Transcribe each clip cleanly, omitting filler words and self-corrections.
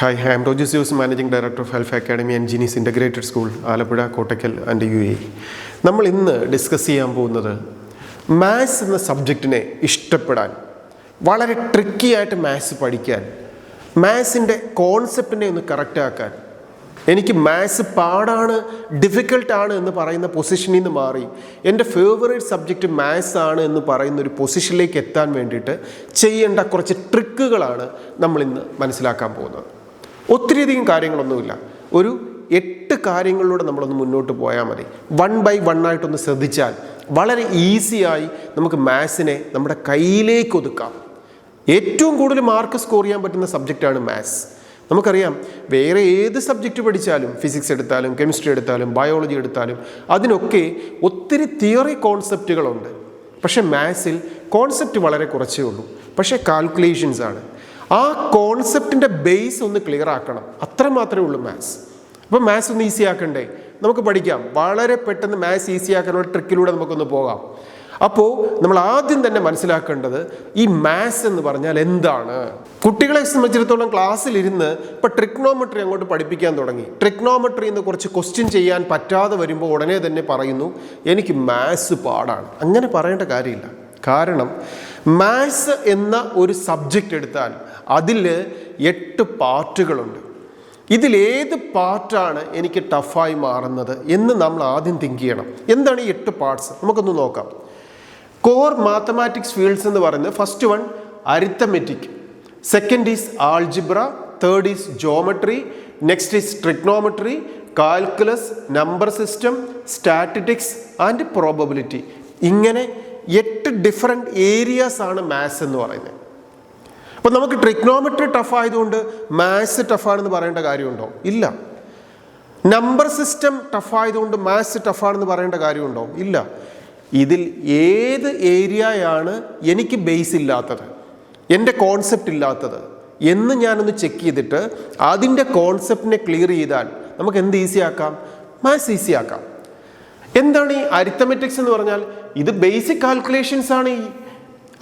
Hi, I am Roger Zeus, Managing Director of Alpha Academy and Genius Integrated School, Alappuzha, Kottakkal and UAE. നമ്മൾ ഇന്ന് discuss ചെയ്യാൻ പോകുന്നത് maths എന്ന സബ്ജക്റ്റിനെ ഇഷ്ടപ്പെടാൻ, വളരെ ട്രിക്കി ആയിട്ട് മാത്സ് പഠിക്കാൻ, മാത്സിൻ്റെ കോൺസെപ്റ്റിനെ ഒന്ന് കറക്റ്റ് ആക്കാൻ, എനിക്ക് മാത്സ് പാടാണ്, ഡിഫിക്കൽട്ടാണ് എന്ന് പറയുന്ന പൊസിഷനിൽ നിന്ന് മാറി എൻ്റെ ഫേവറേറ്റ് സബ്ജക്റ്റ് മാത്സ് ആണ് എന്ന് പറയുന്ന ഒരു പൊസിഷനിലേക്ക് എത്താൻ വേണ്ടിയിട്ട് ചെയ്യേണ്ട കുറച്ച് ട്രിക്കുകളാണ് നമ്മളിന്ന് മനസ്സിലാക്കാൻ പോകുന്നത്. ഒത്തിരിയധികം കാര്യങ്ങളൊന്നുമില്ല, ഒരു 8 കാര്യങ്ങളിലൂടെ നമ്മളൊന്ന് മുന്നോട്ട് പോയാൽ മതി. 1 by 1 ആയിട്ടൊന്ന് ശ്രദ്ധിച്ചാൽ വളരെ ഈസിയായി നമുക്ക് മാത്സിനെ നമ്മുടെ കയ്യിലേക്ക് ഒതുക്കാം. ഏറ്റവും കൂടുതൽ മാർക്ക് സ്കോർ ചെയ്യാൻ പറ്റുന്ന സബ്ജക്റ്റാണ് മാത്സ്. നമുക്കറിയാം, വേറെ ഏത് സബ്ജക്റ്റ് പഠിച്ചാലും, ഫിസിക്സ് എടുത്താലും കെമിസ്ട്രി എടുത്താലും ബയോളജി എടുത്താലും അതിനൊക്കെ ഒത്തിരി തിയറി കോൺസെപ്റ്റുകളുണ്ട്. പക്ഷേ മാത്സിൽ കോൺസെപ്റ്റ് വളരെ കുറച്ചേ ഉള്ളൂ, പക്ഷേ കാൽക്കുലേഷൻസ് ആണ്. ആ കോൺസെപ്റ്റിൻ്റെ ബേസ് ഒന്ന് ക്ലിയർ ആക്കണം, അത്ര മാത്രമേ ഉള്ളൂ മാത്സ്. അപ്പോൾ മാത്സ് ഒന്ന് ഈസി ആക്കണ്ടേ? നമുക്ക് പഠിക്കാം. വളരെ പെട്ടെന്ന് മാത്സ് ഈസി ആക്കാനുള്ള ട്രിക്കിലൂടെ നമുക്കൊന്ന് പോകാം. അപ്പോൾ നമ്മൾ ആദ്യം തന്നെ മനസ്സിലാക്കേണ്ടത് ഈ മാത്സ് എന്ന് പറഞ്ഞാൽ എന്താണ്. കുട്ടികളെ സംബന്ധിച്ചിടത്തോളം ക്ലാസ്സിലിരുന്ന് ഇപ്പോൾ ട്രിഗ്നോമെട്രി അങ്ങോട്ട് പഠിപ്പിക്കാൻ തുടങ്ങി. ട്രിഗ്നോമെട്രി എന്ന് കുറച്ച് ക്വസ്റ്റ്യൻ ചെയ്യാൻ പറ്റാതെ വരുമ്പോൾ ഉടനെ തന്നെ പറയുന്നു, എനിക്ക് മാത്സ് പാടാണ്. അങ്ങനെ പറയേണ്ട കാര്യമില്ല. കാരണം മാത്സ് എന്ന ഒരു സബ്ജക്റ്റ് എടുത്താൽ അതിൽ 8 പാർട്ടുകളുണ്ട്. ഇതിലേത് പാർട്ടാണ് എനിക്ക് ടഫായി മാറുന്നത് എന്ന് നമ്മൾ ആദ്യം തിങ്ക് ചെയ്യണം. എന്താണ് ഈ 8 പാർട്സ്? നമുക്കൊന്ന് നോക്കാം. കോർ മാത്തമാറ്റിക്സ് ഫീൽഡ്സ് എന്ന് പറയുന്നത് first one arithmetic, second is algebra, third is geometry, next is trigonometry, calculus, number system, statistics and probability. ഇങ്ങനെ 8 ഡിഫറെൻറ്റ് ഏരിയാസ് ആണ് മാത്സ് എന്ന് പറയുന്നത്. അപ്പോൾ നമുക്ക് ട്രിഗ്നോമെട്രി ടഫ് ആയതുകൊണ്ട് മാത്സ് ടഫാണെന്ന് പറയേണ്ട കാര്യമുണ്ടോ? ഇല്ല. നമ്പർ സിസ്റ്റം ടഫായതുകൊണ്ട് മാത്സ് ടഫാണെന്ന് പറയേണ്ട കാര്യമുണ്ടോ? ഇല്ല. ഇതിൽ ഏത് ഏരിയയാണ് എനിക്ക് ബേസ് ഇല്ലാത്തത്, എൻ്റെ കോൺസെപ്റ്റ് ഇല്ലാത്തത് എന്ന് ഞാനൊന്ന് ചെക്ക് ചെയ്തിട്ട് അതിൻ്റെ കോൺസെപ്റ്റിനെ ക്ലിയർ ചെയ്താൽ നമുക്ക് എന്ത് ഈസി ആക്കാം? മാത്സ് ഈസി ആക്കാം. എന്താണ് ഈ അരിത്തമെറ്റിക്സ് എന്ന് പറഞ്ഞാൽ? ഇത് ബേസിക് കാൽക്കുലേഷൻസ് ആണ് ഈ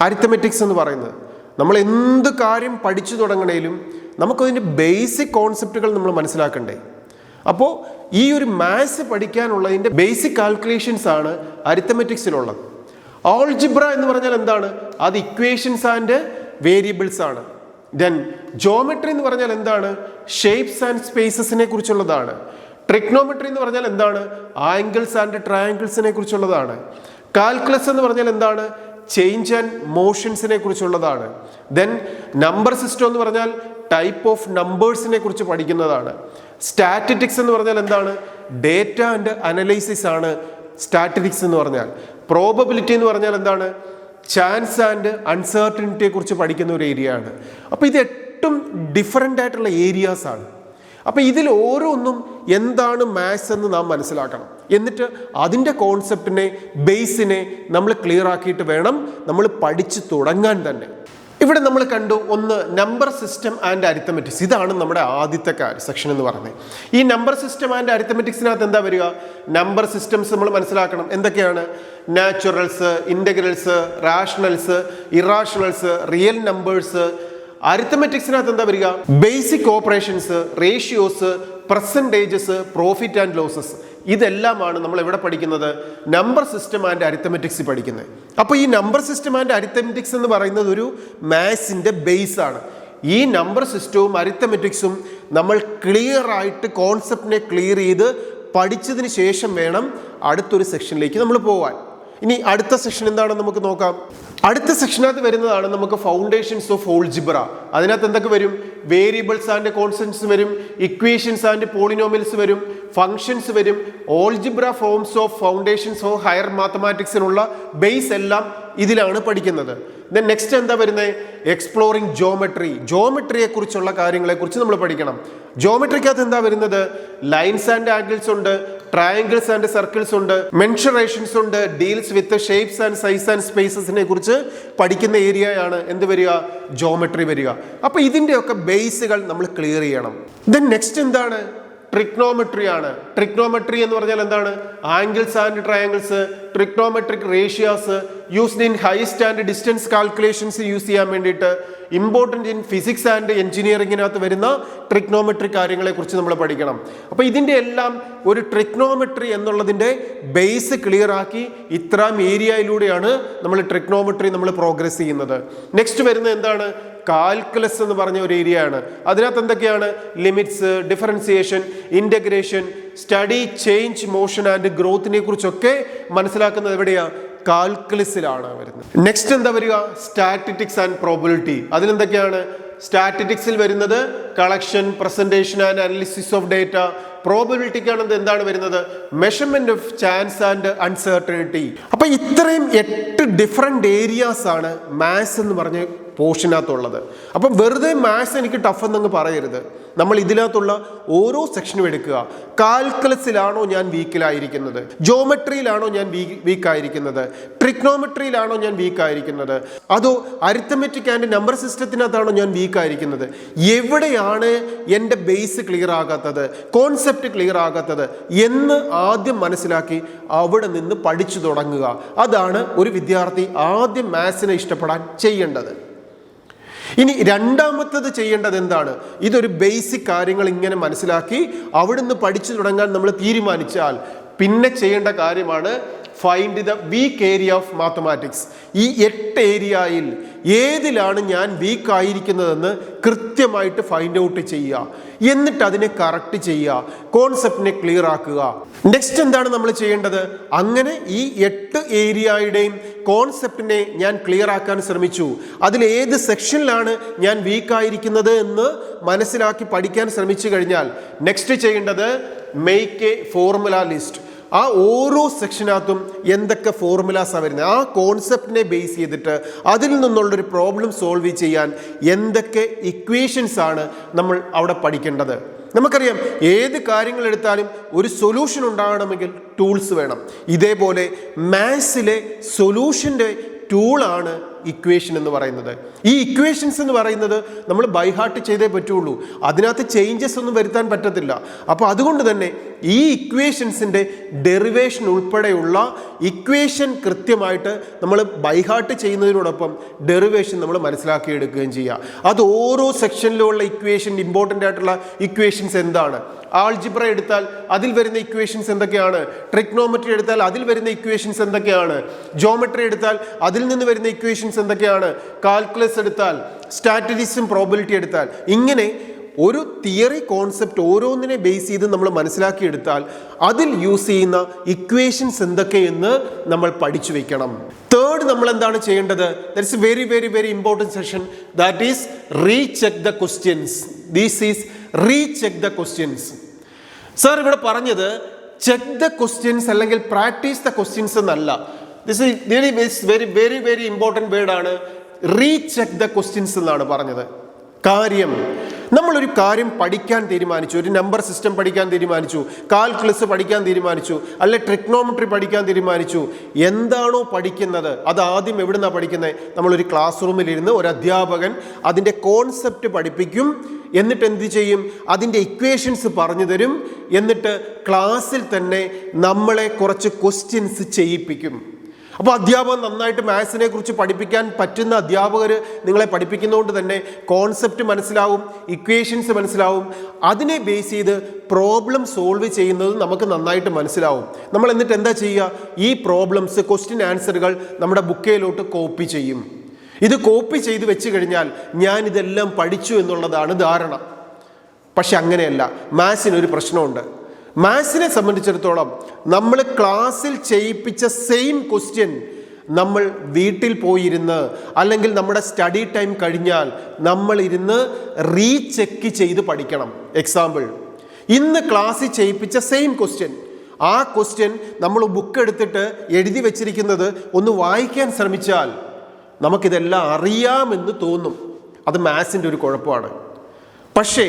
അരിത്തമെറ്റിക്സ് എന്ന് പറയുന്നത്. നമ്മൾ എന്ത് കാര്യം പഠിച്ചു തുടങ്ങണേലും നമുക്കതിൻ്റെ ബേസിക് കോൺസെപ്റ്റുകൾ നമ്മൾ മനസ്സിലാക്കണ്ടേ? അപ്പോൾ ഈ ഒരു മാത്സ് പഠിക്കാനുള്ളതിൻ്റെ ബേസിക് കാൽക്കുലേഷൻസ് ആണ് അരിത്തമെറ്റിക്സിലുള്ളത്. ആൾജിബ്ര എന്ന് പറഞ്ഞാൽ എന്താണ്? അത് ഇക്വേഷൻസ് ആൻഡ് വേരിയബിൾസ് ആണ്. ദെൻ ജോമെട്രി എന്ന് പറഞ്ഞാൽ എന്താണ്? ഷേപ്സ് ആൻഡ് സ്പേസസിനെ കുറിച്ചുള്ളതാണ്. ട്രിഗ്നോമെട്രി എന്ന് പറഞ്ഞാൽ എന്താണ്? ആംഗിൾസ് ആൻഡ് ട്രയാംഗിൾസിനെ കുറിച്ചുള്ളതാണ്. കാൽക്കുലസ് എന്ന് പറഞ്ഞാൽ എന്താണ്? ചേഞ്ച് ആൻഡ് മോഷൻസിനെ കുറിച്ചുള്ളതാണ്. ദെൻ നമ്പർ സിസ്റ്റം എന്ന് പറഞ്ഞാൽ ടൈപ്പ് ഓഫ് നമ്പേഴ്സിനെ കുറിച്ച് പഠിക്കുന്നതാണ്. സ്റ്റാറ്റിസ്റ്റിക്സ് എന്ന് പറഞ്ഞാൽ എന്താണ്? ഡേറ്റ ആൻഡ് അനലൈസിസ് ആണ് സ്റ്റാറ്റിസ്റ്റിക്സ് എന്ന് പറഞ്ഞാൽ. പ്രോബബിലിറ്റി എന്ന് പറഞ്ഞാൽ എന്താണ്? ചാൻസ് ആൻഡ് അൺസർട്ടനിറ്റിയെ കുറിച്ച് പഠിക്കുന്ന ഒരു ഏരിയ ആണ്. അപ്പോൾ ഇത് 8 ഡിഫറെൻ്റ് ആയിട്ടുള്ള ഏരിയാസ് ആണ്. അപ്പോൾ ഇതിൽ ഓരോന്നും എന്താണ് മാത്സ് എന്ന് നാം മനസ്സിലാക്കണം. എന്നിട്ട് അതിൻ്റെ കോൺസെപ്റ്റിനെ, ബേസിനെ നമ്മൾ ക്ലിയർ ആക്കിയിട്ട് വേണം നമ്മൾ പഠിച്ചു തുടങ്ങാൻ തന്നെ. ഇവിടെ നമ്മൾ കണ്ടു ഒന്ന് നമ്പർ സിസ്റ്റം ആൻഡ് അരിത്തമെറ്റിക്സ്. ഇതാണ് നമ്മുടെ ആദ്യത്തെ സെക്ഷൻ എന്ന് പറയുന്നത്. ഈ നമ്പർ സിസ്റ്റം ആൻഡ് അരിത്തമെറ്റിക്സിനകത്ത് എന്താ വരിക? നമ്പർ സിസ്റ്റംസ് നമ്മൾ മനസ്സിലാക്കണം. എന്തൊക്കെയാണ്? Naturals, integrals, rationals, irrationals, real numbers. അരിത്തമെറ്റിക്സിനകത്ത് എന്താ വരിക? Basic operations, ratios, percentages, profit and losses. ഇതെല്ലാമാണ് നമ്മൾ എവിടെ പഠിക്കുന്നത്? നമ്പർ സിസ്റ്റം ആൻഡ് അരിത്തമെറ്റിക്സ് പഠിക്കുന്നത്. അപ്പോൾ ഈ നമ്പർ സിസ്റ്റം ആൻഡ് അരിത്തമെറ്റിക്സ് എന്ന് പറയുന്നത് ഒരു മാത്സിൻ്റെ ബേസ് ആണ്. ഈ നമ്പർ സിസ്റ്റവും അരിത്തമെറ്റിക്സും നമ്മൾ ക്ലിയർ ആയിട്ട് കോൺസെപ്റ്റിനെ ക്ലിയർ ചെയ്ത് പഠിച്ചതിന് ശേഷം വേണം അടുത്തൊരു സെക്ഷനിലേക്ക് നമ്മൾ പോകാൻ. ഇനി അടുത്ത സെക്ഷൻ എന്താണെന്ന് നമുക്ക് നോക്കാം. അടുത്ത സെക്ഷനകത്ത് വരുന്നതാണ് നമുക്ക് ഫൗണ്ടേഷൻസ് ഓഫ് ആൾജിബ്ര. അതിനകത്ത് എന്തൊക്കെ വരും? വേരിയബിൾസ് ആൻഡ് കോൺസ്റ്റന്റ്സ് വരും, ഇക്വേഷൻസ് ആൻഡ് പോളിനോമിയൽസ് വരും, ഫങ്ഷൻസ് വരും. Algebra forms of foundations of higher മാത്തമാറ്റിക്സിനുള്ള ബേസ് എല്ലാം ഇതിലാണ് പഠിക്കുന്നത്. ദെൻ നെക്സ്റ്റ് എന്താ വരുന്നത്? Exploring geometry. ജോമെട്രിയെ കുറിച്ചുള്ള കാര്യങ്ങളെക്കുറിച്ച് നമ്മൾ പഠിക്കണം. ജോമെട്രിക്കകത്ത് എന്താ വരുന്നത്? ലൈൻസ് ആൻഡ് ആംഗിൾസ് ഉണ്ട്, ട്രയാങ്കിൾസ് ആൻഡ് സർക്കിൾസ് ഉണ്ട്, മെൻഷറേഷൻസ് ഉണ്ട്, deals with shapes and size and സ്പേസസിനെ കുറിച്ച് പഠിക്കുന്ന ഏരിയയാണ് എന്ത് വരിക? ജോമെട്രി വരിക. അപ്പോൾ ഇതിൻ്റെയൊക്കെ ബേസുകൾ നമ്മൾ ക്ലിയർ ചെയ്യണം. ദെൻ നെക്സ്റ്റ് എന്താണ്? ട്രിഗ്നോമെട്രി ആണ്. ട്രിഗ്നോമെട്രി എന്ന് പറഞ്ഞാൽ എന്താണ്? Angles and triangles, trigonometric ratios used in heist and distance calculations use ചെയ്യാൻ വേണ്ടിയിട്ട്, ഇമ്പോർട്ടൻ്റ് ഇൻ ഫിസിക്സ് ആൻഡ് എഞ്ചിനീയറിങ്ങിനകത്ത് വരുന്ന ട്രിഗ്നോമെട്രി കാര്യങ്ങളെക്കുറിച്ച് നമ്മൾ പഠിക്കണം. അപ്പോൾ ഇതിൻ്റെ എല്ലാം ഒരു ട്രിഗ്നോമെട്രി എന്നുള്ളതിൻ്റെ ബേസ് ക്ലിയർ ആക്കി ഇത്രയും ഏരിയയിലൂടെയാണ് നമ്മൾ ട്രിഗ്നോമെട്രി നമ്മൾ പ്രോഗ്രസ് ചെയ്യുന്നത്. നെക്സ്റ്റ് വരുന്നത് എന്താണ്? കാൽക്കുലസ് എന്ന് പറഞ്ഞ ഒരു ഏരിയ ആണ്. അതിനകത്ത് എന്തൊക്കെയാണ്? Limits, differentiation, integration, study change, motion and ഗ്രോത്തിനെ കുറിച്ചൊക്കെ മനസ്സിലാക്കുന്നത് എവിടെയാണ്? കാൽക്കുലസിലാണ് വരുന്നത്. നെക്സ്റ്റ് എന്താ വരിക? Statistics and probability. അതിലെന്തൊക്കെയാണ്? സ്റ്റാറ്റിസ്റ്റിക്സിൽ വരുന്നത് collection, presentation and analysis of data. പ്രോബബിലിറ്റിക്കാണ് എന്താണ് വരുന്നത്? Measurement of chance and uncertainty. അപ്പൊ ഇത്രയും 8 ഡിഫറെന്റ് ഏരിയാസ് ആണ് മാത്സ് എന്ന് പറഞ്ഞ പോർഷനകത്തുള്ളത്. അപ്പം വെറുതെ മാത്സ് എനിക്ക് ടഫ് എന്നങ്ങ് പറയരുത്. നമ്മൾ ഇതിനകത്തുള്ള ഓരോ സെക്ഷനും എടുക്കുക. കാൽക്കുലസിലാണോ ഞാൻ വീക്കിലായിരിക്കുന്നത്? ജോമെട്രിയിലാണോ ഞാൻ വീക്കായിരിക്കുന്നത്? ട്രിഗ്നോമെട്രിയിലാണോ ഞാൻ വീക്കായിരിക്കുന്നത്? അതോ അരിത്തമെറ്റിക് ആൻഡ് നമ്പർ സിസ്റ്റത്തിനകത്താണോ ഞാൻ വീക്കായിരിക്കുന്നത്? എവിടെയാണ് എൻ്റെ ബേസ് ക്ലിയർ ആകാത്തത്, കോൺസെപ്റ്റ് ക്ലിയർ ആകാത്തത് എന്ന് ആദ്യം മനസ്സിലാക്കി അവിടെ നിന്ന് പഠിച്ചു തുടങ്ങുക. അതാണ് ഒരു വിദ്യാർത്ഥി ആദ്യം മാത്സിനെ ഇഷ്ടപ്പെടാൻ ചെയ്യേണ്ടത്. ഇനി രണ്ടാമത്തത് ചെയ്യേണ്ടത് എന്താണ്? ഇതൊരു ബേസിക് കാര്യങ്ങൾ ഇങ്ങനെ മനസ്സിലാക്കി അവിടുന്ന് പഠിച്ചു തുടങ്ങാൻ നമ്മൾ തീരുമാനിച്ചാൽ പിന്നെ ചെയ്യേണ്ട കാര്യമാണ് find the weak area of mathematics. ഈ 8 ഏരിയയിൽ ഏതിലാണ് ഞാൻ വീക്ക് ആയിരിക്കുന്നതെന്ന് കൃത്യമായിട്ട് ഫൈൻഡ് ഔട്ട് ചെയ്യുക. എന്നിട്ട് അതിനെ കറക്റ്റ് ചെയ്യുക, കോൺസെപ്റ്റിനെ ക്ലിയർ ആക്കുക. നെക്സ്റ്റ് എന്താണ് നമ്മൾ ചെയ്യേണ്ടത്? അങ്ങനെ ഈ 8 ഏരിയയുടെയും കോൺസെപ്റ്റിനെ ഞാൻ ക്ലിയർ ആക്കാൻ ശ്രമിച്ചു. അതിൽ ഏത് സെക്ഷനിലാണ് ഞാൻ വീക്കായിരിക്കുന്നത് എന്ന് മനസ്സിലാക്കി പഠിക്കാൻ ശ്രമിച്ചു കഴിഞ്ഞാൽ നെക്സ്റ്റ് ചെയ്യേണ്ടത് മേക്ക് എ ഫോർമുല ലിസ്റ്റ്. ആ ഓരോ സെക്ഷനകത്തും എന്തൊക്കെ ഫോർമുലാസാണ് വരുന്നത്, ആ കോൺസെപ്റ്റിനെ ബേസ് ചെയ്തിട്ട് അതിൽ നിന്നുള്ളൊരു പ്രോബ്ലം സോൾവ് ചെയ്യാൻ എന്തൊക്കെ ഇക്വേഷൻസ് ആണ് നമ്മൾ അവിടെ പഠിക്കേണ്ടത്. നമുക്കറിയാം ഏത് കാര്യങ്ങൾ എടുത്താലും ഒരു സൊല്യൂഷൻ ഉണ്ടാകണമെങ്കിൽ ടൂൾസ് വേണം. ഇതേപോലെ മാത്സിലെ സൊല്യൂഷൻ്റെ ടൂളാണ് ഇക്വേഷൻ എന്ന് പറയുന്നത്. ഈ ഇക്വേഷൻസ് എന്ന് പറയുന്നത് നമ്മൾ ബൈ ഹാർട്ട് ചെയ്തേ പറ്റുള്ളൂ. അതിനകത്ത് ചേഞ്ചസ് ഒന്നും വരുത്താൻ പറ്റത്തില്ല. അപ്പോൾ അതുകൊണ്ട് തന്നെ ഈ ഇക്വേഷൻസിൻ്റെ ഡെറിവേഷൻ ഉൾപ്പെടെയുള്ള ഇക്വേഷൻ കൃത്യമായിട്ട് നമ്മൾ ബൈ ഹാർട്ട് ചെയ്യുന്നതിനോടൊപ്പം ഡെറിവേഷൻ നമ്മൾ മനസ്സിലാക്കിയെടുക്കുകയും ചെയ്യുക. അത് ഓരോ സെക്ഷനിലുള്ള ഇക്വേഷൻ, ഇമ്പോർട്ടൻ്റ് ആയിട്ടുള്ള ഇക്വേഷൻസ് എന്താണ്? ആൾജിബ്ര എടുത്താൽ അതിൽ വരുന്ന ഇക്വേഷൻസ് എന്തൊക്കെയാണ്? ട്രിഗ്നോമെട്രി എടുത്താൽ അതിൽ വരുന്ന ഇക്വേഷൻസ് എന്തൊക്കെയാണ്? ജോമെട്രി എടുത്താൽ അതിൽ നിന്ന് വരുന്ന ഇക്വേഷൻസ് എന്തൊക്കെയാണ്? കാൽക്കുലസ് എടുത്താൽ, സ്റ്റാറ്റിസ്റ്റിക്സും പ്രോബബിലിറ്റി എടുത്താൽ, ഇങ്ങനെ ഒരു തിയറി കോൺസെപ്റ്റ് ഓരോന്നിനെ ബേസ് ചെയ്ത് നമ്മൾ മനസ്സിലാക്കിയെടുത്താൽ അതിൽ യൂസ് ചെയ്യുന്ന ഇക്വേഷൻസ് എന്തൊക്കെയെന്ന് നമ്മൾ പഠിച്ചു വെക്കണം. തേർഡ് നമ്മൾ എന്താണ് ചെയ്യേണ്ടത്? That's a very very very important session. That is recheck the questions. This is recheck the questions. Sir ഇവിടെ പറഞ്ഞത് ചെക്ക് ദ ക്വസ്റ്റ്യൻസ് അല്ലെങ്കിൽ പ്രാക്ടീസ് ദ ക്വസ്റ്റ്യൻസ് എന്നല്ല. This is really very very very important വേർഡാണ്. Recheck the questions എന്നാണ് പറഞ്ഞത്. കാര്യം, നമ്മളൊരു കാര്യം പഠിക്കാൻ തീരുമാനിച്ചു, ഒരു നമ്പർ സിസ്റ്റം പഠിക്കാൻ തീരുമാനിച്ചു, കാൽക്കുലസ് പഠിക്കാൻ തീരുമാനിച്ചു, അല്ലെ ട്രിഗ്നോമെട്രി പഠിക്കാൻ തീരുമാനിച്ചു. എന്താണോ പഠിക്കുന്നത് അത് ആദ്യം എവിടുന്നാണ് പഠിക്കുന്നത്? നമ്മളൊരു ക്ലാസ് റൂമിലിരുന്ന് ഒരു അധ്യാപകൻ അതിൻ്റെ കോൺസെപ്റ്റ് പഠിപ്പിക്കും. എന്നിട്ട് എന്ത് ചെയ്യും? അതിൻ്റെ ഇക്വേഷൻസ് പറഞ്ഞു തരും. എന്നിട്ട് ക്ലാസ്സിൽ തന്നെ നമ്മളെ കുറച്ച് ക്വസ്റ്റ്യൻസ് ചെയ്യിപ്പിക്കും. അപ്പോൾ അധ്യാപകൻ നന്നായിട്ട് മാത്സിനെ കുറിച്ച് പഠിപ്പിക്കാൻ പറ്റുന്ന അധ്യാപകർ നിങ്ങളെ പഠിപ്പിക്കുന്നതുകൊണ്ട് തന്നെ കോൺസെപ്റ്റ് മനസ്സിലാവും, ഇക്വേഷൻസ് മനസ്സിലാവും. അതിനെ ബേസ് ചെയ്ത് പ്രോബ്ലം സോൾവ് ചെയ്യുന്നത് നമുക്ക് നന്നായിട്ട് മനസ്സിലാവും. നമ്മൾ എന്നിട്ട് എന്താ ചെയ്യുക? ഈ പ്രോബ്ലംസ്, ക്വസ്റ്റ്യൻ ആൻസറുകൾ നമ്മുടെ ബുക്കിലോട്ട് കോപ്പി ചെയ്യും. ഇത് കോപ്പി ചെയ്ത് വെച്ച് കഴിഞ്ഞാൽ ഞാൻ ഇതെല്ലാം പഠിച്ചു എന്നുള്ളതാണ് ധാരണ. പക്ഷെ അങ്ങനെയല്ല. മാത്സിനൊരു പ്രശ്നമുണ്ട്. മാത്സിനെ സംബന്ധിച്ചിടത്തോളം നമ്മൾ ക്ലാസ്സിൽ ചെയ്യിപ്പിച്ച സെയിം ക്വസ്റ്റ്യൻ നമ്മൾ വീട്ടിൽ പോയിരുന്ന് അല്ലെങ്കിൽ നമ്മുടെ സ്റ്റഡി ടൈം കഴിഞ്ഞാൽ നമ്മൾ ഇരുന്ന് റീചെക്ക് ചെയ്ത് പഠിക്കണം. എക്സാമ്പിൾ, ഇന്ന് ക്ലാസ്സിൽ ചെയ്യിപ്പിച്ച സെയിം ക്വസ്റ്റ്യൻ, ആ ക്വസ്റ്റ്യൻ നമ്മൾ ബുക്ക് എടുത്തിട്ട് എഴുതി വെച്ചിരിക്കുന്നത് ഒന്ന് വായിക്കാൻ ശ്രമിച്ചാൽ നമുക്കിതെല്ലാം അറിയാമെന്ന് തോന്നും. അത് മാത്സിൻ്റെ ഒരു കുഴപ്പമാണ്. പക്ഷേ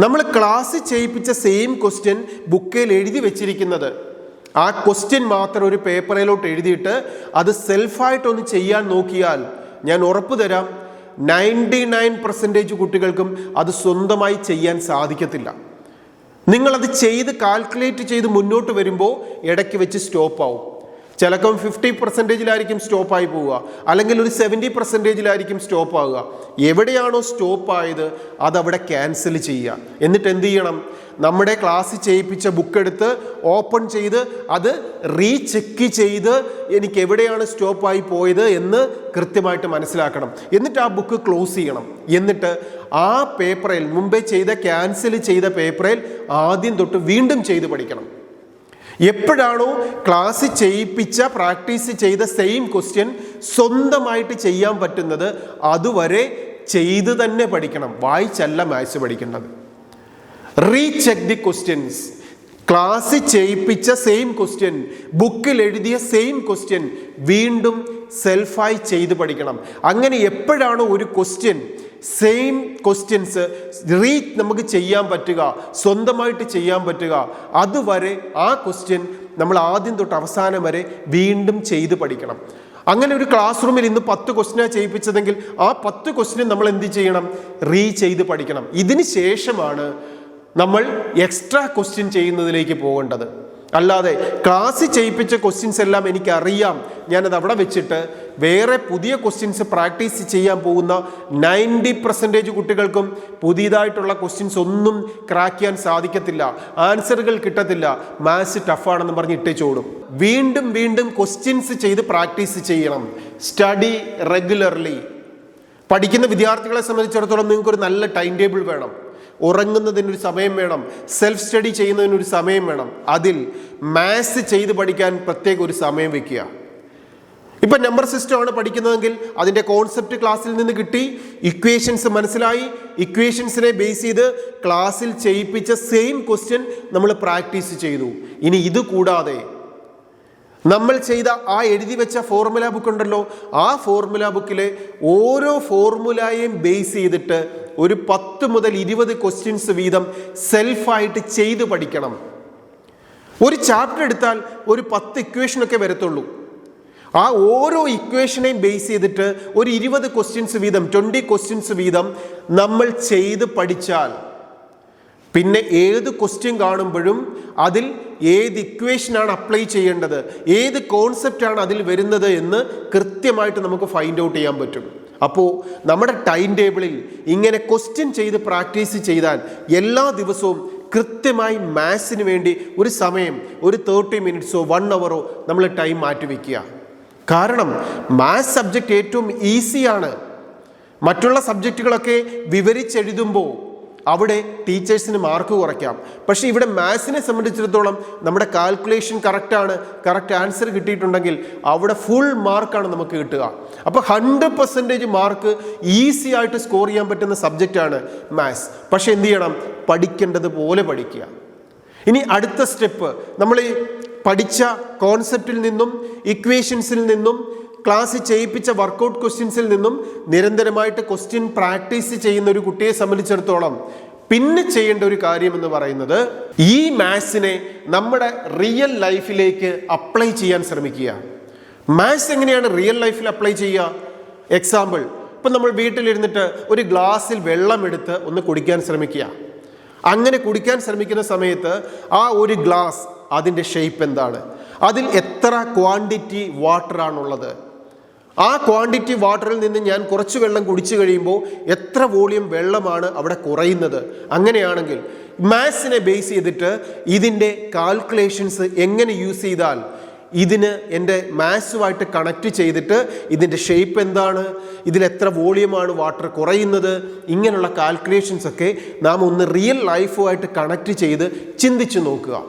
നമ്മൾ ക്ലാസ്സിൽ ചെയ്യിപ്പിച്ച സെയിം ക്വസ്റ്റ്യൻ ബുക്കിൽ എഴുതി വെച്ചിരിക്കുന്നത്, ആ ക്വസ്റ്റ്യൻ മാത്രം ഒരു പേപ്പറിലോട്ട് എഴുതിയിട്ട് അത് സെൽഫായിട്ടൊന്ന് ചെയ്യാൻ നോക്കിയാൽ ഞാൻ ഉറപ്പ് തരാം 99% കുട്ടികൾക്കും അത് സ്വന്തമായി ചെയ്യാൻ സാധിക്കത്തില്ല. നിങ്ങളത് ചെയ്ത് കാൽക്കുലേറ്റ് ചെയ്ത് മുന്നോട്ട് വരുമ്പോൾ ഇടയ്ക്ക് വെച്ച് സ്റ്റോപ്പ് ആവും. ചിലപ്പം 50% സ്റ്റോപ്പായി പോവുക, അല്ലെങ്കിൽ ഒരു 70% സ്റ്റോപ്പ് ആവുക. എവിടെയാണോ സ്റ്റോപ്പ് ആയത് അതവിടെ ക്യാൻസൽ ചെയ്യുക. എന്നിട്ട് എന്ത് ചെയ്യണം? നമ്മുടെ ക്ലാസ് ചെയ്യിപ്പിച്ച ബുക്ക് എടുത്ത് ഓപ്പൺ ചെയ്ത് അത് റീചെക്ക് ചെയ്ത് എനിക്ക് എവിടെയാണ് സ്റ്റോപ്പായി പോയത് എന്ന് കൃത്യമായിട്ട് മനസ്സിലാക്കണം. എന്നിട്ട് ആ ബുക്ക് ക്ലോസ് ചെയ്യണം. എന്നിട്ട് ആ പേപ്പറിൽ മുമ്പേ ക്യാൻസൽ ചെയ്ത പേപ്പറിൽ ആദ്യം തൊട്ട് വീണ്ടും ചെയ്ത് പഠിക്കണം. എപ്പോഴാണോ ക്ലാസ് ചെയ്യിപ്പിച്ച പ്രാക്ടീസ് ചെയ്ത സെയിം ക്വസ്റ്റ്യൻ സ്വന്തമായിട്ട് ചെയ്യാൻ പറ്റുന്നത് അതുവരെ ചെയ്ത് തന്നെ പഠിക്കണം. വായിച്ചല്ല മാത്സ് പഠിക്കേണ്ടത്. Recheck the questions. ക്ലാസ് ചെയ്യിപ്പിച്ച സെയിം ക്വസ്റ്റ്യൻ, ബുക്കിൽ എഴുതിയ സെയിം ക്വസ്റ്റ്യൻ വീണ്ടും സെൽഫായി ചെയ്ത് പഠിക്കണം. അങ്ങനെ എപ്പോഴാണോ ഒരു ക്വസ്റ്റ്യൻ സെയിം ക്വസ്റ്റ്യൻസ് നമുക്ക് ചെയ്യാൻ പറ്റുക, സ്വന്തമായിട്ട് ചെയ്യാൻ പറ്റുക, അതുവരെ ആ ക്വസ്റ്റ്യൻ നമ്മൾ ആദ്യം തൊട്ട് അവസാനം വരെ വീണ്ടും ചെയ്ത് പഠിക്കണം. അങ്ങനെ ഒരു ക്ലാസ് റൂമിൽ ഇന്ന് 10 ക്വസ്റ്റ്യനാണ് ചെയ്യിപ്പിച്ചതെങ്കിൽ ആ 10 ക്വസ്റ്റ്യൻ നമ്മൾ എന്ത് ചെയ്യണം? ചെയ്ത് പഠിക്കണം. ഇതിന് ശേഷമാണ് നമ്മൾ എക്സ്ട്രാ ക്വസ്റ്റ്യൻ ചെയ്യുന്നതിലേക്ക് പോകേണ്ടത്. അല്ലാതെ ക്ലാസ് ചെയ്യിപ്പിച്ച ക്വസ്റ്റ്യൻസ് എല്ലാം എനിക്കറിയാം, ഞാനത് അവിടെ വെച്ചിട്ട് വേറെ പുതിയ ക്വസ്റ്റ്യൻസ് പ്രാക്ടീസ് ചെയ്യാൻ പോകുന്ന 90% കുട്ടികൾക്കും പുതിയതായിട്ടുള്ള ക്വസ്റ്റ്യൻസ് ഒന്നും ക്രാക്ക് ചെയ്യാൻ സാധിക്കത്തില്ല, ആൻസറുകൾ കിട്ടത്തില്ല, മാത്സ് ടഫാണെന്ന് പറഞ്ഞ് ഇട്ടേച്ചോടും. വീണ്ടും വീണ്ടും ക്വസ്റ്റ്യൻസ് ചെയ്ത് പ്രാക്ടീസ് ചെയ്യണം. Study regularly. പഠിക്കുന്ന വിദ്യാർത്ഥികളെ സംബന്ധിച്ചിടത്തോളം നിങ്ങൾക്കൊരു നല്ല ടൈം ടേബിൾ വേണം. ഉറങ്ങുന്നതിനൊരു സമയം വേണം, സെൽഫ് സ്റ്റഡി ചെയ്യുന്നതിനൊരു സമയം വേണം. അതിൽ മാത്സ് ചെയ്ത് പഠിക്കാൻ പ്രത്യേക ഒരു സമയം വെക്കുക. ഇപ്പം നമ്പർ സിസ്റ്റമാണ് പഠിക്കുന്നതെങ്കിൽ അതിൻ്റെ കോൺസെപ്റ്റ് ക്ലാസ്സിൽ നിന്ന് കിട്ടി, ഇക്വേഷൻസ് മനസ്സിലായി, ഇക്വേഷൻസിനെ ബേസ് ചെയ്ത് ക്ലാസ്സിൽ ചെയ്യിപ്പിച്ച സെയിം ക്വസ്റ്റ്യൻ നമ്മൾ പ്രാക്ടീസ് ചെയ്തു. ഇനി ഇത് കൂടാതെ നമ്മൾ ചെയ്ത ആ എഴുതി വെച്ച ഫോർമുല ബുക്ക് ഉണ്ടല്ലോ, ആ ഫോർമുല ബുക്കിലെ ഓരോ ഫോർമുലയെയും ബേസ് ചെയ്തിട്ട് ഒരു 10 മുതൽ 20 ക്വസ്റ്റ്യൻസ് വീതം സെൽഫായിട്ട് ചെയ്ത് പഠിക്കണം. ഒരു ചാപ്റ്റർ എടുത്താൽ ഒരു 10 ഇക്വേഷനൊക്കെ വരത്തുള്ളൂ. ആ ഓരോ ഇക്വേഷനെയും ബേസ് ചെയ്തിട്ട് ഒരു 20 ക്വസ്റ്റ്യൻസ് വീതം, 20 ക്വസ്റ്റ്യൻസ് വീതം നമ്മൾ ചെയ്ത് പഠിച്ചാൽ പിന്നെ ഏത് ക്വസ്റ്റ്യൻ കാണുമ്പോഴും അതിൽ ഏത് ഇക്വേഷനാണ് അപ്ലൈ ചെയ്യേണ്ടത്, ഏത് കോൺസെപ്റ്റാണ് അതിൽ വരുന്നത് എന്ന് കൃത്യമായിട്ട് നമുക്ക് ഫൈൻഡ് ഔട്ട് ചെയ്യാൻ പറ്റും. അപ്പോൾ നമ്മുടെ ടൈം ടേബിളിൽ ഇങ്ങനെ ക്വസ്റ്റ്യൻ ചെയ്ത് പ്രാക്ടീസ് ചെയ്താൽ എല്ലാ ദിവസവും കൃത്യമായി മാത്സിന് വേണ്ടി ഒരു സമയം, ഒരു 30 മിനിറ്റ്സോ 1 അവറോ നമ്മൾ ടൈം മാറ്റിവെക്കുക. കാരണം മാത്സ് സബ്ജക്റ്റ് ഏറ്റവും ഈസിയാണ്. മറ്റുള്ള സബ്ജക്റ്റുകളൊക്കെ വിവരിച്ചെഴുതുമ്പോൾ അവിടെ ടീച്ചേഴ്സിന് മാർക്ക് കുറയ്ക്കാം. പക്ഷേ ഇവിടെ മാത്സിനെ സംബന്ധിച്ചിടത്തോളം നമ്മുടെ കാൽക്കുലേഷൻ കറക്റ്റാണ്, കറക്റ്റ് ആൻസർ കിട്ടിയിട്ടുണ്ടെങ്കിൽ അവിടെ ഫുൾ മാർക്കാണ് നമുക്ക് കിട്ടുക. അപ്പോൾ 100% മാർക്ക് ഈസി ആയിട്ട് സ്കോർ ചെയ്യാൻ പറ്റുന്ന സബ്ജക്റ്റാണ് മാത്സ്. പക്ഷെ എന്ത് ചെയ്യണം? പഠിക്കേണ്ടത് പോലെ പഠിക്കുക. ഇനി അടുത്ത സ്റ്റെപ്പ്, നമ്മൾ ഈ പഠിച്ച കോൺസെപ്റ്റിൽ നിന്നും ഇക്വേഷൻസിൽ നിന്നും ക്ലാസ് ചെയ്യിപ്പിച്ച വർക്കൗട്ട് ക്വസ്റ്റ്യൻസിൽ നിന്നും നിരന്തരമായിട്ട് ക്വസ്റ്റ്യൻ പ്രാക്ടീസ് ചെയ്യുന്ന ഒരു കുട്ടിയെ സംബന്ധിച്ചിടത്തോളം പിന്നെ ചെയ്യേണ്ട ഒരു കാര്യം എന്ന് പറയുന്നത് ഈ മാത്സിനെ നമ്മുടെ റിയൽ ലൈഫിലേക്ക് അപ്ലൈ ചെയ്യാൻ ശ്രമിക്കുക. മാത്സ് എങ്ങനെയാണ് റിയൽ ലൈഫിൽ അപ്ലൈ ചെയ്യുക? എക്സാമ്പിൾ, ഇപ്പം നമ്മൾ വീട്ടിലിരുന്നിട്ട് ഒരു ഗ്ലാസ്സിൽ വെള്ളം എടുത്ത് ഒന്ന് കുടിക്കാൻ ശ്രമിക്കുക. അങ്ങനെ കുടിക്കാൻ ശ്രമിക്കുന്ന സമയത്ത് ആ ഒരു ഗ്ലാസ്, അതിൻ്റെ ഷേപ്പ് എന്താണ്, അതിൽ എത്ര ക്വാണ്ടിറ്റി വാട്ടറാണുള്ളത്, ആ ക്വാണ്ടിറ്റി വാട്ടറിൽ നിന്ന് ഞാൻ കുറച്ച് വെള്ളം കുടിച്ചു കഴിയുമ്പോൾ എത്ര വോളിയം വെള്ളമാണ് അവിടെ കുറയുന്നത്. അങ്ങനെയാണെങ്കിൽ മാത്സിനെ ബേസ് ചെയ്തിട്ട് ഇതിൻ്റെ കാൽക്കുലേഷൻസ് എങ്ങനെ യൂസ് ചെയ്താൽ ഇതിന് എൻ്റെ മാത്സുമായിട്ട് കണക്ട് ചെയ്തിട്ട് ഇതിൻ്റെ ഷേപ്പ് എന്താണ്, ഇതിൽ എത്ര വോളിയമാണ് വാട്ടർ കുറയുന്നത്, ഇങ്ങനെയുള്ള കാൽക്കുലേഷൻസ് ഒക്കെ നാം ഒന്ന് റിയൽ ലൈഫുമായിട്ട് കണക്ട് ചെയ്ത് ചിന്തിച്ച് നോക്കുക.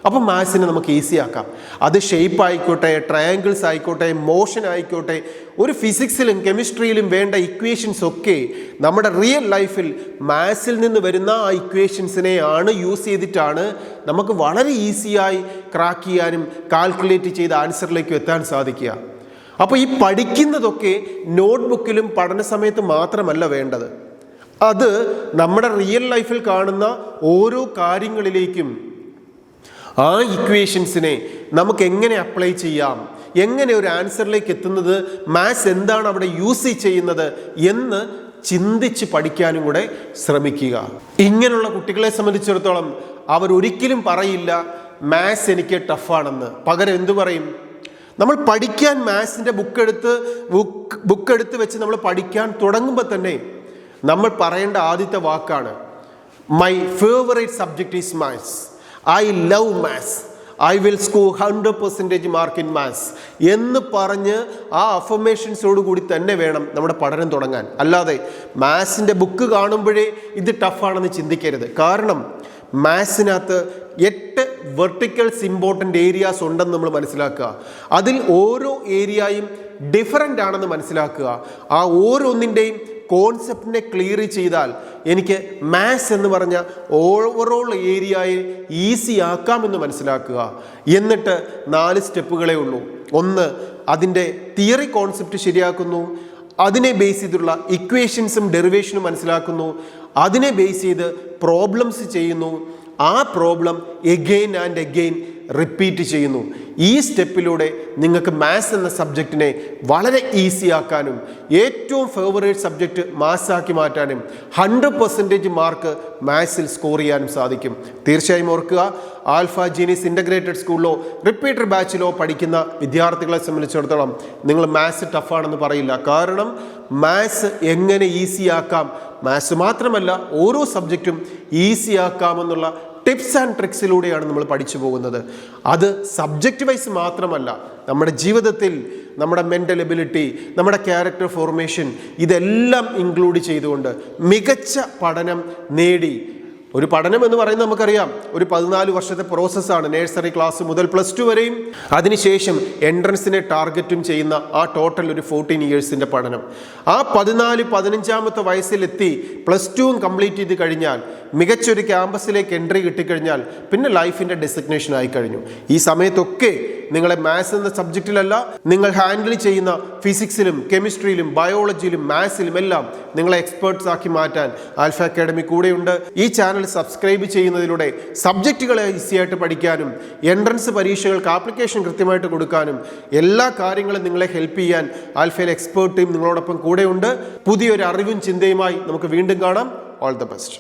അപ്പം മാത്സിനെ നമുക്ക് ഈസി ആക്കാം. അത് ഷേപ്പ് ആയിക്കോട്ടെ, ട്രയാങ്കിൾസ് ആയിക്കോട്ടെ, മോഷൻ ആയിക്കോട്ടെ, ഒരു ഫിസിക്സിലും കെമിസ്ട്രിയിലും വേണ്ട ഇക്വേഷൻസ് ഒക്കെ നമ്മുടെ റിയൽ ലൈഫിൽ മാത്സിൽ നിന്ന് വരുന്ന ആ ഇക്വേഷൻസിനെ ആണ് യൂസ് ചെയ്തിട്ടാണ് നമുക്ക് വളരെ ഈസിയായി ക്രാക്ക് ചെയ്യാനും കാൽക്കുലേറ്റ് ചെയ്ത ആൻസറിലേക്ക് എത്താൻ സാധിക്കുക. അപ്പോൾ ഈ പഠിക്കുന്നതൊക്കെ നോട്ട്ബുക്കിലും പഠന സമയത്ത് മാത്രമല്ല വേണ്ടത്. അത് നമ്മുടെ റിയൽ ലൈഫിൽ കാണുന്ന ഓരോ കാര്യങ്ങളിലേക്കും ആ ഇക്വേഷൻസിനെ നമുക്ക് എങ്ങനെ അപ്ലൈ ചെയ്യാം, എങ്ങനെ ഒരു ആൻസറിലേക്ക് എത്തുന്നത്, മാത്സ് എന്താണ് അവിടെ യൂസ് ചെയ്യുന്നത് എന്ന് ചിന്തിച്ച് പഠിക്കാനും കൂടെ ശ്രമിക്കുക. ഇങ്ങനെയുള്ള കുട്ടികളെ സംബന്ധിച്ചിടത്തോളം അവർ ഒരിക്കലും പറയില്ല മാത്സ് എനിക്ക് ടഫാണെന്ന്. പകരം എന്തു പറയും? നമ്മൾ പഠിക്കാൻ മാത്സിൻ്റെ ബുക്ക് എടുത്ത് വെച്ച് നമ്മൾ പഠിക്കാൻ തുടങ്ങുമ്പോൾ തന്നെ നമ്മൾ പറയേണ്ട ആദ്യത്തെ വാക്കാണ് my favourite subject is maths, I love maths, I will score 100% mark in maths എന്ന് പറഞ്ഞ് ആ അഫർമേഷൻസോട് കൂടി തന്നെ വേണം നമ്മുടെ പഠനം തുടങ്ങാൻ. അല്ലാതെ മാത്സിൻ്റെ ബുക്ക് കാണുമ്പോഴേ ഇത് ടഫാണെന്ന് ചിന്തിക്കരുത്. കാരണം മാത്സിനകത്ത് 8 വെർട്ടിക്കൽസ് ഇമ്പോർട്ടൻ്റ് ഏരിയാസ് ഉണ്ടെന്ന് നമ്മൾ മനസ്സിലാക്കുക. അതിൽ ഓരോ ഏരിയയും ഡിഫറൻ്റ് ആണെന്ന് മനസ്സിലാക്കുക. ആ ഓരോന്നിൻ്റെയും കോൺസെപ്റ്റിനെ ക്ലിയർ ചെയ്താൽ എനിക്ക് മാത്സ് എന്ന് പറഞ്ഞ ഓവറോൾ ഏരിയയെ ഈസി ആക്കാമെന്ന് മനസ്സിലാക്കുക. എന്നിട്ട് 4 സ്റ്റെപ്പുകളേ ഉള്ളൂ. 1, അതിൻ്റെ തിയറി കോൺസെപ്റ്റ് ശരിയാക്കുന്നു, അതിനെ ബേസ് ചെയ്തിട്ടുള്ള ഇക്വേഷൻസും ഡെറിവേഷനും മനസ്സിലാക്കുന്നു, അതിനെ ബേസ് ചെയ്ത് പ്രോബ്ലംസ് ചെയ്യുന്നു, ആ problem again and again repeat ചെയ്യുന്നു. ഈ സ്റ്റെപ്പിലൂടെ നിങ്ങൾക്ക് മാത്സ് എന്ന സബ്ജക്റ്റിനെ വളരെ ഈസി ആക്കാനും ഏറ്റവും ഫേവറേറ്റ് സബ്ജക്റ്റ് മാത്സ് ആക്കി മാറ്റാനും 100% മാർക്ക് മാത്സിൽ സ്കോർ ചെയ്യാനും സാധിക്കും. തീർച്ചയായും ഓർക്കുക, ആൽഫ ജീനിയസ് ഇൻ്റഗ്രേറ്റഡ് സ്കൂളിലോ റിപ്പീറ്റർ ബാച്ചിലോ പഠിക്കുന്ന വിദ്യാർത്ഥികളെ സംബന്ധിച്ചിടത്തോളം നിങ്ങൾ മാത്സ് ടഫാണെന്ന് പറയില്ല. കാരണം മാത്സ് എങ്ങനെ ഈസി ആക്കാം, മാത്സ് മാത്രമല്ല ഓരോ സബ്ജക്റ്റും ഈസി ആക്കാമെന്നുള്ള ടിപ്സ് ആൻഡ് ട്രിക്സിലൂടെയാണ് നമ്മൾ പഠിച്ചു പോകുന്നത്. അത് സബ്ജക്റ്റ് വൈസ് മാത്രമല്ല, നമ്മുടെ ജീവിതത്തിൽ നമ്മുടെ മെൻ്റൽ എബിലിറ്റി, നമ്മുടെ ക്യാരക്ടർ ഫോർമേഷൻ ഇതെല്ലാം ഇൻക്ലൂഡ് ചെയ്തുകൊണ്ട് മികച്ച പഠനം നേടി. ഒരു പഠനം എന്ന് പറയുന്നത് നമുക്കറിയാം ഒരു 14 വർഷത്തെ പ്രോസസ്സാണ്. നേഴ്സറി ക്ലാസ് മുതൽ +2 വരെയും അതിനുശേഷം എൻട്രൻസിനെ ടാർഗറ്റും ചെയ്യുന്ന ആ ടോട്ടൽ ഒരു 14 ഇയേഴ്സിൻ്റെ പഠനം. ആ 14-15 വയസ്സിലെത്തി +2 കംപ്ലീറ്റ് ചെയ്ത് കഴിഞ്ഞാൽ മികച്ചൊരു ക്യാമ്പസിലേക്ക് എൻട്രി കിട്ടിക്കഴിഞ്ഞാൽ പിന്നെ ലൈഫിൻ്റെ ഡെസിഗ്നേഷൻ ആയി കഴിഞ്ഞു. ഈ സമയത്തൊക്കെ നിങ്ങളെ മാത്സ് എന്ന സബ്ജക്റ്റിലല്ല, നിങ്ങൾ ഹാൻഡിൽ ചെയ്യുന്ന ഫിസിക്സിലും കെമിസ്ട്രിയിലും ബയോളജിയിലും മാത്സിലും എല്ലാം നിങ്ങളെ എക്സ്പേർട്സ് ആക്കി മാറ്റാൻ ആൽഫ അക്കാഡമി കൂടെയുണ്ട്. ഈ ചാനൽ സബ്സ്ക്രൈബ് ചെയ്യുന്നതിലൂടെ സബ്ജക്റ്റുകളെ ഈസിയായിട്ട് പഠിക്കാനും എൻട്രൻസ് പരീക്ഷകൾക്ക് ആപ്ലിക്കേഷൻ കൃത്യമായിട്ട് കൊടുക്കാനും എല്ലാ കാര്യങ്ങളും നിങ്ങളെ ഹെൽപ്പ് ചെയ്യാൻ ആൽഫയിലെ എക്സ്പേർട്ട് ടീം നിങ്ങളോടൊപ്പം കൂടെയുണ്ട്. പുതിയൊരു അറിവും ചിന്തയുമായി നമുക്ക് വീണ്ടും കാണാം. All the best.